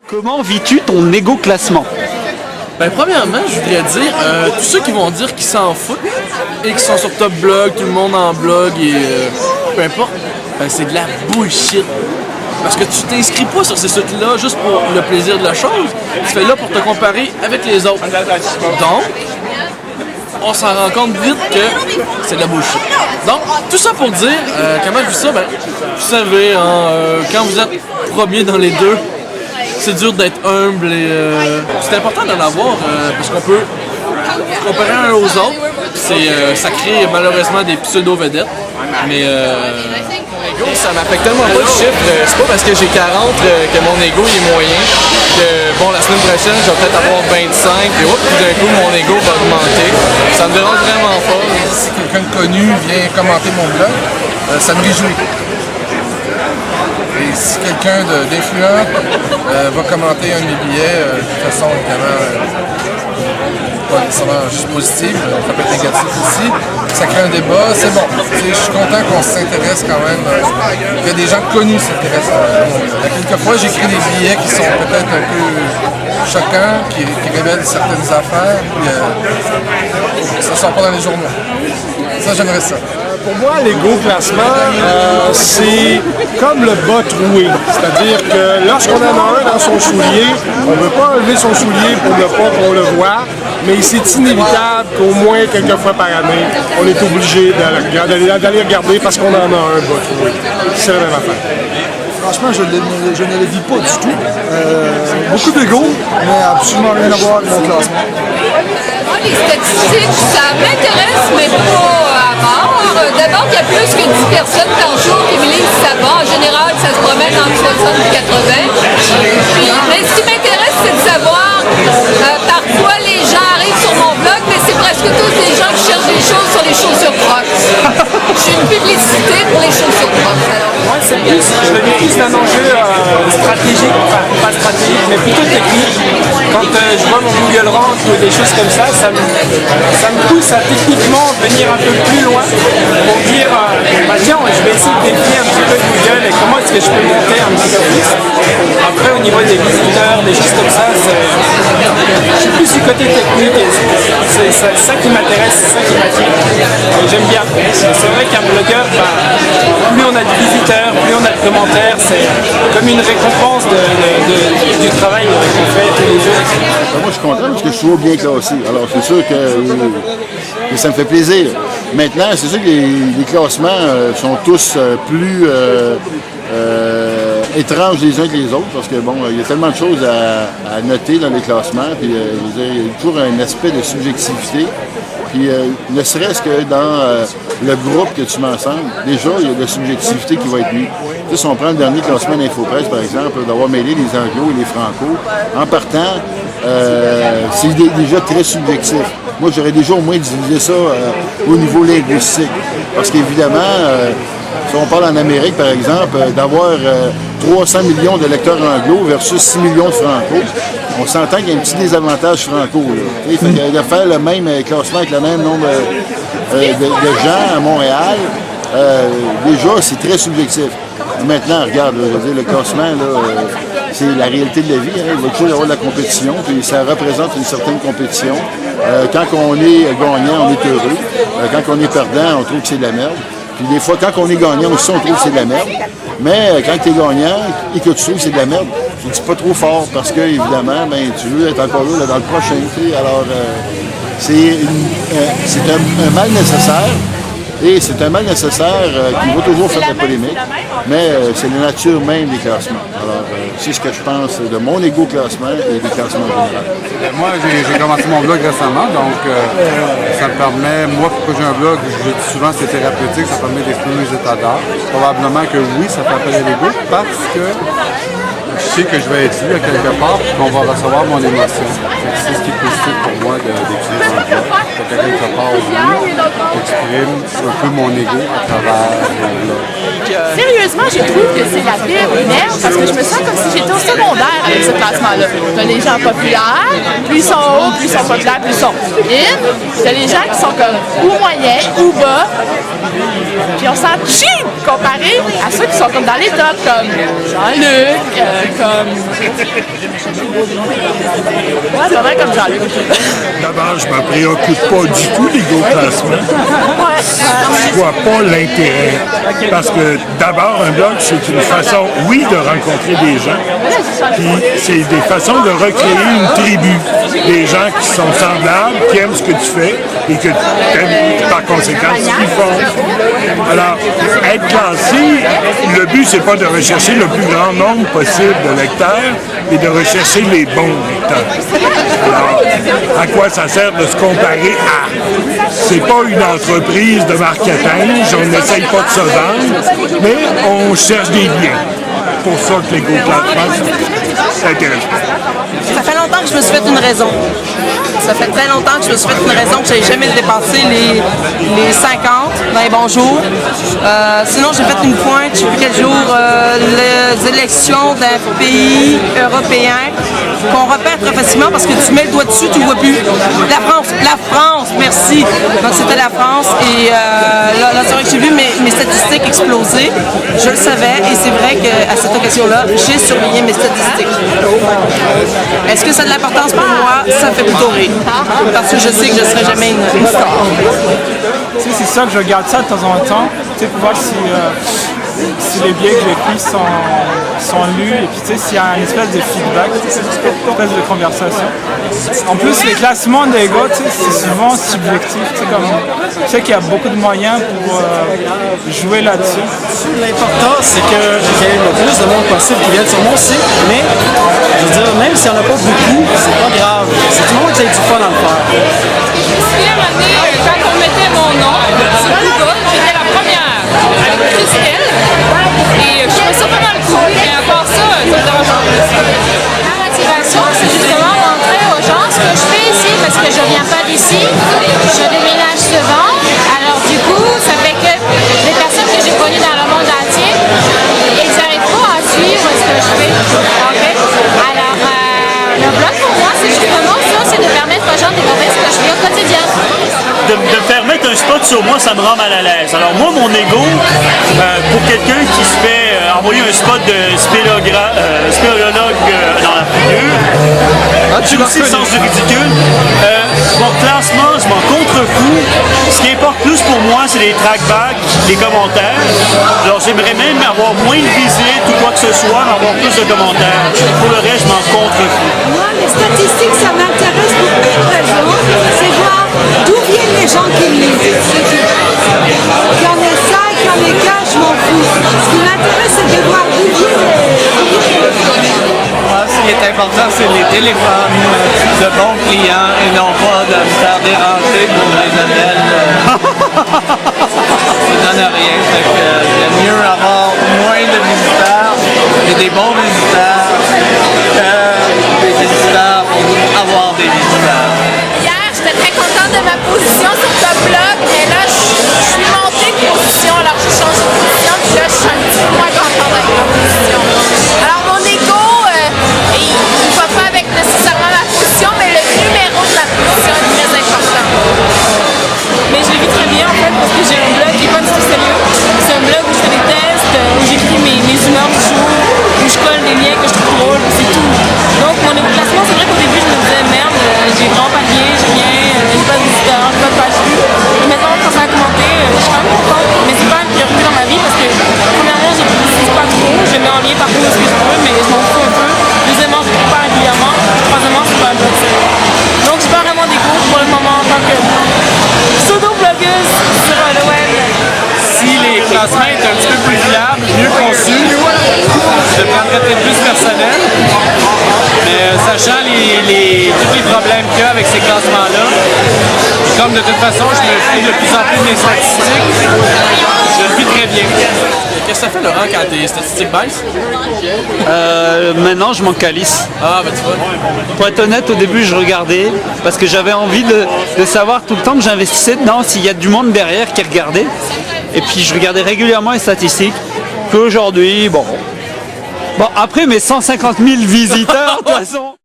Comment vis-tu ton égo classement? Ben, premièrement, je voudrais dire, tous ceux qui vont dire qu'ils s'en foutent et qui sont sur Top Blog, tout le monde en blog et peu importe, ben, c'est de la bullshit. Parce que tu t'inscris pas sur ces sites-là juste pour le plaisir de la chose. Tu fais là pour te comparer avec les autres. Donc, on s'en rend compte vite que c'est de la bullshit. Donc, tout ça pour dire, comment je vis ça, ben, vous savez, quand vous êtes premier dans les deux, c'est dur d'être humble et c'est important d'en avoir parce qu'on peut comparer un aux autres. Ça crée malheureusement des pseudo-vedettes, mais ça m'affecte tellement pas le chiffre. C'est pas parce que j'ai 40 que mon ego est moyen. Que bon, la semaine prochaine, je vais peut-être avoir 25 et tout d'un coup, mon ego va augmenter. Ça me dérange vraiment pas. Si quelqu'un de connu vient commenter mon blog, ça me réjouit. Et si quelqu'un d'influent va commenter un de mes billets, de toute façon, évidemment, pas nécessairement juste positif, ça peut être négatif aussi, ça crée un débat, c'est bon. Je suis content qu'on s'intéresse quand même, que des gens connus s'intéressent à mon blog. Quelquefois, j'écris des billets qui sont peut-être un peu choquants, qui révèlent certaines affaires, puis ça ne sort pas dans les journaux. Ça, j'aimerais ça. Pour moi, l'ego classement, c'est comme le bas troué. C'est-à-dire que lorsqu'on en a un dans son soulier, on ne veut pas enlever son soulier pour ne pas qu'on le voit, mais c'est inévitable qu'au moins quelques fois par année, on est obligé d'aller regarder parce qu'on en a un bas troué. C'est la même affaire. Franchement, je ne le vis pas du tout. Beaucoup d'ego, mais absolument rien à voir avec mon classement. Les statistiques, ça m'intéresse, mais pas à mort. D'abord, il y a plus que 10 personnes par jour qui me lisent ça va. En général, ça se promène entre 60 et 80. Mais ce qui m'intéresse, c'est de savoir, parfois les gens arrivent sur mon blog, mais c'est presque tous des gens qui cherchent des choses sur les chaussures Crocs. J'ai une publicité pour les chaussures Crocs. Moi, je le vis plus d'un enjeu stratégique, enfin pas stratégique, mais plutôt technique. Quand je vois mon Google Rank ou des choses comme ça me pousse à techniquement venir un peu plus loin pour dire, tiens, je vais essayer de définir un petit peu Google et comment est-ce que je peux monter un petit peu plus. Après, au niveau des visiteurs, des choses comme ça, je suis plus du côté technique et c'est ça qui m'intéresse, c'est ça qui m'attire. J'aime bien. C'est vrai qu'un blogueur, plus on a de visiteurs, plus on a de commentaires, c'est comme une récompense du travail qu'on fait tous les jours. Moi, je suis content parce que je suis toujours bien classé. Alors, c'est sûr que ça me fait plaisir. Maintenant, c'est sûr que les classements sont tous plus étranges les uns que les autres parce que, bon, il y a tellement de choses à noter dans les classements. Puis, il y a toujours un aspect de subjectivité. Puis, ne serait-ce que dans le groupe que tu mentionnes, déjà, il y a de la subjectivité qui va être mise. Tu sais, si on prend le dernier classement d'InfoPresse, par exemple, d'avoir mêlé les anglos et les franco, en partant, c'est déjà très subjectif. Moi, j'aurais déjà au moins divisé ça au niveau linguistique. Parce qu'évidemment, si on parle en Amérique, par exemple, d'avoir 300 millions de lecteurs anglo versus 6 millions de franco, on s'entend qu'il y a un petit désavantage franco. Il fait de faire le même classement avec le même nombre de gens à Montréal, déjà, c'est très subjectif. Maintenant, regarde, je veux dire, le classement, c'est la réalité de la vie. Il va toujours y avoir de la compétition, puis ça représente une certaine compétition. Quand on est gagnant, on est heureux. Quand on est perdant, on trouve que c'est de la merde. Puis des fois, quand on est gagnant aussi, on trouve que c'est de la merde. Mais quand tu es gagnant et que tu trouves que c'est de la merde, tu ne dis pas trop fort parce que, évidemment, tu veux être encore là dans le prochain. Alors, c'est un mal nécessaire. Et c'est un mal nécessaire qui va toujours faire de la polémique, mais c'est la nature même des classements. Alors, c'est ce que je pense de mon égo classement et des classements en général. Moi, j'ai commencé mon blog récemment, donc ça me permet, moi, pourquoi j'ai un blog, je dis souvent c'est thérapeutique, ça permet d'exprimer mes états d'âme. Probablement que oui, ça fait appel à l'ego, parce que je sais que je vais être lu à quelque part, et qu'on va recevoir mon émotion. C'est ce qui est possible pour moi d'utiliser un blog. À quelque part, oui, j'exprime un peu mon ego à travers mon blog. Sérieusement, j'ai trouvé que c'est la pire merde parce que je me sens comme si j'étais au secondaire avec ce classement-là. T'as les gens populaires, plus ils sont hauts, plus ils sont populaires, plus ils sont in. T'as les gens qui sont comme ou moyens ou bas. Puis on s'en chie comparé à ceux qui sont comme dans les tops, comme Jean-Luc, comme... Ouais, c'est vrai comme Jean-Luc. D'abord, je ne me préoccupe pas du tout des gros classements. Je vois pas l'intérêt. Parce que d'abord, un blog, c'est une façon, oui, de rencontrer des gens, puis c'est des façons de recréer une tribu. Des gens qui sont semblables, qui aiment ce que tu fais et que tu aimes par conséquent ce qu'ils font. Alors, être classé, le but, c'est pas de rechercher le plus grand nombre possible de lecteurs, mais de rechercher les bons lecteurs. Alors, à quoi ça sert de se comparer à? C'est pas une entreprise de marketing, on n'essaye pas de se vendre, mais on cherche des biens. C'est pour ça que les gros classements, c'est intéressant. Ça fait longtemps que je me suis fait une raison. Ça fait très longtemps que je me suis fait une raison que je n'ai jamais dépassé les 50 dans les bons jours. Sinon, j'ai fait une pointe, je ne sais plus quel jour, les élections d'un pays européen qu'on repère très facilement parce que tu mets le doigt dessus, tu ne vois plus. La France, merci. Donc, c'était la France et là c'est vrai que j'ai vu mes statistiques exploser. Je le savais et c'est vrai qu'à cette occasion-là, j'ai surveillé mes statistiques. Est-ce que ça a de l'importance pour moi? Ça fait plutôt rire. Parce que je sais que je ne serai jamais une star. C'est ça que je regarde ça de temps en temps, pour voir si les biais que j'ai pris sont lus et puis s'il y a une espèce de feedback, une espèce de conversation. En plus, les classements des gars, c'est souvent subjectif. Je sais qu'il y a beaucoup de moyens pour jouer là-dessus. L'important, c'est qu'il y ait le plus de monde possible qui vienne sur mon site, mais je veux dire, même s'il n'y en a pas beaucoup, c'est pas grave. C'est tout le monde qui a du fun à le faire. Quand on mettait mon nom sur Google, j'étais la première avec Christelle. Et je trouvais ça pas mal cool. Et à part ça, ça me dérange pas plus. Ma motivation, c'est justement montrer aux gens ce que je fais ici, parce que je viens pas d'ici. Je déménage souvent. Alors du coup, ça fait que les personnes que j'ai connues dans le monde entier, ils n'arrivent pas à suivre ce que je fais. Okay? Alors, le blog pour moi, c'est justement ça, c'est de permettre aux gens de découvrir ce que je fais au quotidien. De permettre un spot sur moi, ça me rend mal à l'aise. Alors moi, mon ego, pour quelqu'un qui se fait envoyer un spot de spéléologue dans la figure, j'ai aussi le sens du ridicule. Mon classement, je m'en contrefous. Ce qui importe plus pour moi, c'est les trackbacks, les commentaires. Alors j'aimerais même avoir moins de visites ou quoi que ce soit, mais avoir plus de commentaires. Pour le reste, je m'en contrefous. Moi, les statistiques, ça m'intéresse pour une raison, c'est voir d'où viennent les gens qui me lisent. Qu'il y en ait 5, qu'il y en ait 15, je m'en fous. Ce qui m'intéresse, c'est de voir d'où viennent les... Moi, ce qui est important, c'est les téléphones de bons clients et non pas de me faire déranger pour les appels. Ça donne rien. J'aime mieux avoir moins de visiteurs et des bons visiteurs que des visiteurs pour avoir des visiteurs. Hier, j'étais très contente de ma position sur ce blog, mais là, je suis montée de position, alors j'ai changé de position, puis là, je suis un petit peu moins contente avec ma position. Alors, mon ego, il ne va pas avec nécessairement ma position, mais le numéro de la position est très important. Mais je le vis très bien, en fait, parce que j'ai un blog qui n'est pas du tout sérieux. C'est un blog où je fais des tests, où j'écris mes humeurs du jour, où je colle des liens que je trouve drôles, c'est tout. Donc, mon déplacement, c'est vrai qu'au début, je me disais, merde, j'ai vraiment pas de lien, j'ai rien, j'ai pas de visiteurs, j'ai pas de page vue. Et maintenant, quand ça a commenté, je suis quand même contente, mais c'est pas une priorité dans ma vie parce que, premièrement, je publicise pas trop, je mets en lien par contre ce que je veux, mais je m'en fous un peu. Deuxièmement, je ne pas régulièrement. Troisièmement, c'est pas un blog sérieux. Donc, j'ai pas vraiment des cours pour le moment en tant que pseudo-blogueuse sur le web. Si les classements étaient un petit peu plus fiables, mieux conçus, je le prendrais peut-être plus personnel. Mais sachant tous les problèmes qu'il y a avec ces classements-là, comme de toute façon, je me fie de plus en plus de mes statistiques, je le vis très bien. Qu'est-ce que ça fait, Laurent, quand tes statistiques baissent? Maintenant, je m'en calisse. Ah, ben tu vois. Pour être honnête, au début, je regardais parce que j'avais envie de savoir tout le temps que j'investissais dedans s'il y a du monde derrière qui regardait. Et puis, je regardais régulièrement les statistiques. Qu'aujourd'hui, bon, après mes 150 000 visiteurs, de toute façon...